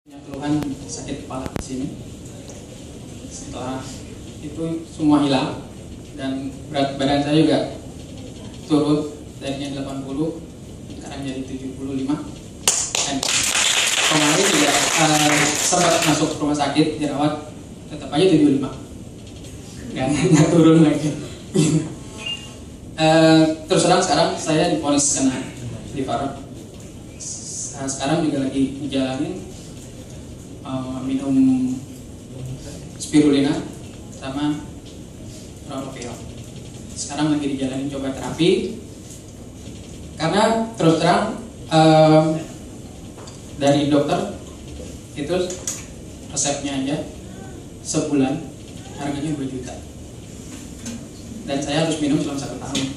Punya keluhan sakit kepala di sini. Setelah itu semua hilang dan berat badan saya juga turun, tadinya 80 sekarang jadi 75. Dan kemarin juga sempat masuk rumah sakit dirawat, tetap aja 75, nggak turun lagi. Terus terang sekarang saya divonis kena liver. Sekarang juga lagi menjalani minum spirulina sama prolopeol. Sekarang lagi dijalanin coba terapi karena terus terang dari dokter itu resepnya aja sebulan harganya 2 juta dan saya harus minum selama 1 tahun.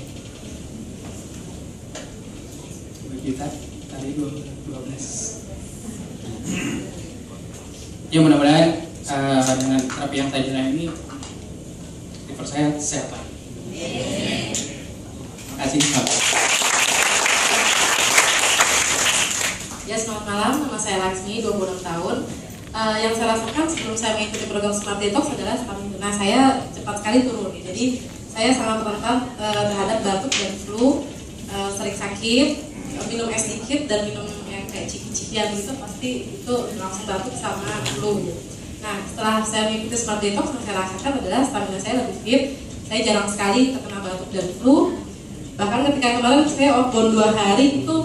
2 juta kali 12. Ya mudah-mudahan dengan terapi yang saya jalani ini liver saya sehat lagi. Terima kasih. Ya, selamat malam, nama saya Laksmi, 26 tahun. Yang saya rasakan sebelum saya mengikuti program Smart Detox adalah stamina saya cepat sekali turun. Jadi saya sangat rentan terhadap batuk dan flu, sering sakit, minum es dikit dan minum yang kayak ciki-cikian gitu pasti itu langsung batuk sama flu. Nah, setelah saya mengikuti Smart Detox yang saya rasakan adalah stamina saya lebih fit. Saya jarang sekali terkena batuk dan flu. Bahkan ketika kemarin saya outbound 2 hari itu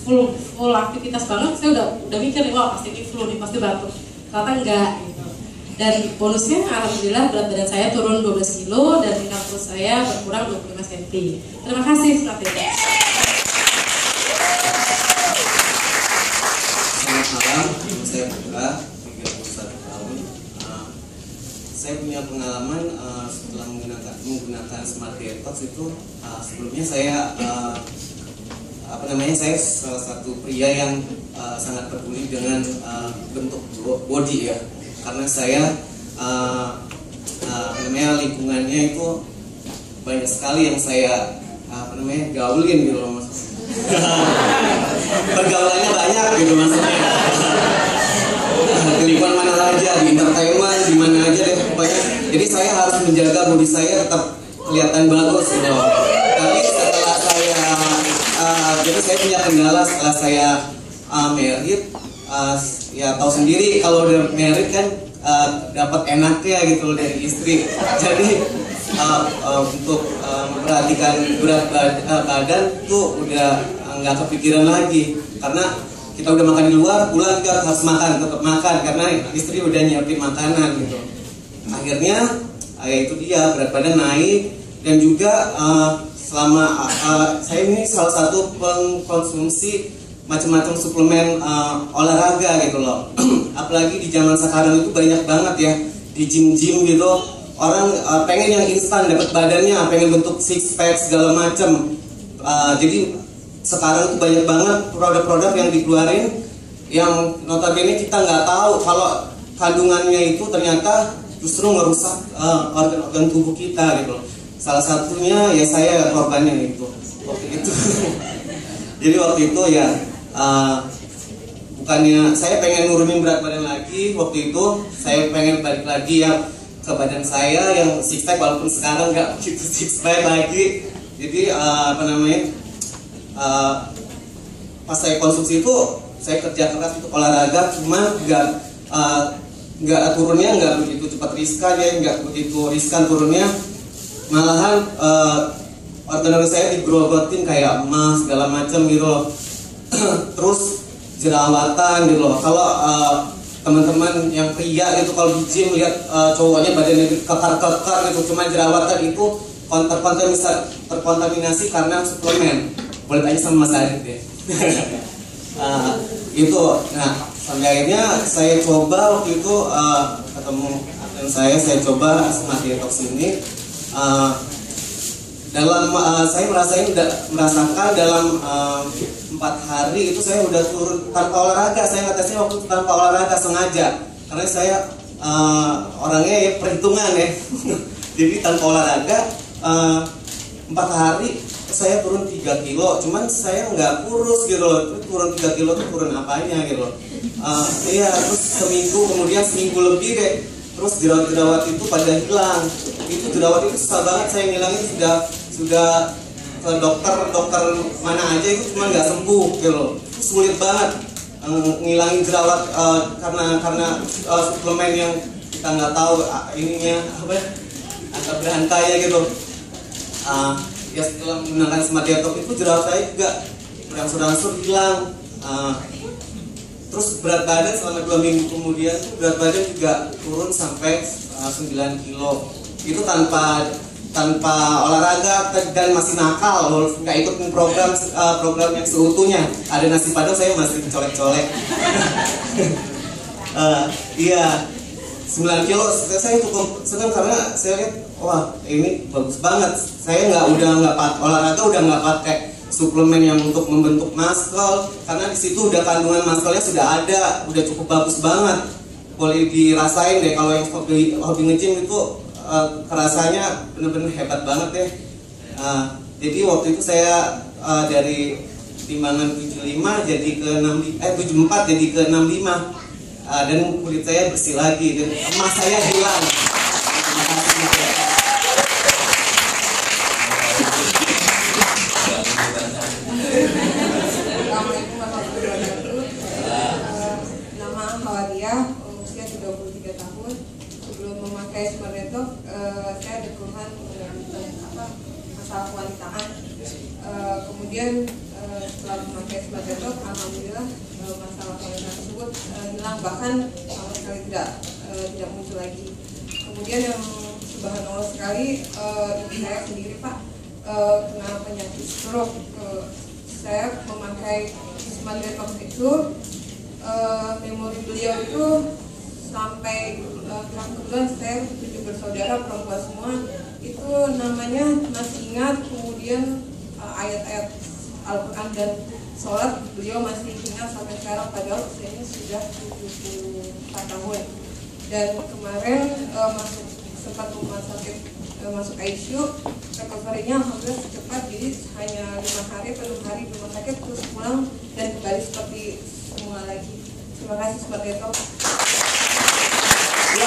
full aktivitas banget, saya udah mikir nih, wah pasti ini flu nih, pasti batuk. Ternyata enggak gitu. Dan bonusnya alhamdulillah berat badan saya turun 12 kilo dan tingkat perut saya berkurang 25 cm. Terima kasih Smart Detox. Selamat malam, nama saya Putra, 31 tahun. Saya punya pengalaman setelah menggunakan Smart Detox itu sebelumnya saya saya salah satu pria yang sangat peduli dengan bentuk body ya, karena saya lingkungannya itu banyak sekali yang saya gaulin gitu loh mas. Pergaulannya banyak gitu maksudnya. Di lingkungan mana aja, di entertainment, di mana aja deh pokoknya. Jadi saya harus menjaga body saya tetap kelihatan bagus gitu. Tapi setelah saya punya kendala setelah saya married, ya tahu sendiri kalau udah married kan dapat enaknya gitu loh dari istri. Jadi untuk memperhatikan berat badan tuh udah nggak kepikiran lagi, karena kita udah makan di luar, pulang kita harus makan, tetap makan karena istri udah nyiapin makanan gitu. Akhirnya ya itu dia, berat badan naik. Dan juga selama saya ini salah satu pengkonsumsi macam-macam suplemen olahraga gitu loh. Apalagi di zaman sekarang itu banyak banget ya di gym-gym gitu, orang pengen yang instan dapat badannya, pengen bentuk six pack segala macam. Jadi sekarang itu banyak banget produk-produk yang dikeluarin yang notabene kita nggak tahu kalau kandungannya itu ternyata justru merusak organ-organ tubuh kita gitu loh. Salah satunya ya saya korbannya itu waktu itu. Jadi waktu itu ya bukannya saya pengen nurunin berat badan lagi, waktu itu saya pengen balik lagi ya ke badan saya yang six pack, walaupun sekarang nggak begitu six pack lagi. Jadi pas saya konsumsi itu saya kerja keras untuk olahraga, cuma nggak turunnya nggak begitu cepat riskan ya, nggak begitu riskan turunnya. Malahan organ saya digrogotin kayak emas segala macam gitu loh. Terus jerawatan gitu loh. Kalau teman-teman yang pria gitu kalau di gym lihat cowoknya badannya kekar-kekar gitu, cuma jerawatan itu terkontaminasi karena suplemen. Boleh tanya sama Mas Adit deh. Itu, nah sampai akhirnya saya coba waktu itu ketemu dan saya coba Smart Detox ini. Saya merasakan dalam 4 hari itu saya udah turun tanpa olahraga. Saya ngetesnya waktu itu tanpa olahraga sengaja karena saya orangnya ya perhitungan ya. Jadi tanpa olahraga 4 hari saya turun 3 kilo, cuman saya nggak kurus gitu loh. Turun 3 kilo tuh turun apanya gitu loh. Iya, terus kemudian seminggu lebih deh, terus jerawat-jerawat itu pada hilang. Itu jerawat itu susah banget saya ngilangin, sudah ke dokter mana aja itu cuma nggak sembuh gitu. Itu sulit banget ngilangin jerawat karena suplemen yang kita nggak tahu ininya apa ya, agak berhantai gitu. Ya setelah menggunakan Smart Detox itu jerawat saya juga berangsur-angsur hilang. Terus berat badan selama 2 minggu kemudian berat badan juga turun sampai 9 kilo. Itu tanpa olahraga dan masih nakal, nggak ikutin program yang seutuhnya. Ada nasi padang saya masih colek-colek. Iya, 9 kilo saya cukup senang karena saya lihat wah ini bagus banget. Saya olahraga udah nggak pakai suplemen yang untuk membentuk muscle karena di situ udah kandungan muscle-nya sudah ada, udah cukup bagus banget. Boleh dirasain deh kalau yang hobi nge-gym itu kerasanya bener-bener hebat banget deh. Jadi waktu itu saya dari timbangan 75 jadi ke 74 jadi ke 65 dan kulit saya bersih lagi dan emas saya hilang. Terima kasih. Assalamualaikum warahmatullahi wabarakatuh. Nama Hawadia, usia 33 tahun. Sebelum memakai Smart Detox, saya ada keluhan masalah kewanitaan. Kemudian setelah memakai Smart Detox, alhamdulillah masalah kewanitaan tersebut hilang, bahkan sama sekali tidak muncul lagi. Kemudian yang subhanallah sekali, ibu saya sendiri Pak kena penyakit stroke. Saya memakai Smart Detox itu, memori beliau itu sampai kebetulan saya 7 bersaudara perempuan semua, itu namanya masih ingat. Kemudian ayat-ayat Al-Quran dan sholat beliau masih ingat sampai sekarang, padahal usianya sudah 74 tahun. Dan kemarin sempat rumah sakit, masuk ICU, recovery-nya alhamdulillah cepat, jadi hanya 5 hari atau 6 hari di rumah sakit terus pulang dan kembali seperti semula lagi. Terima kasih Smart Detox. Ya,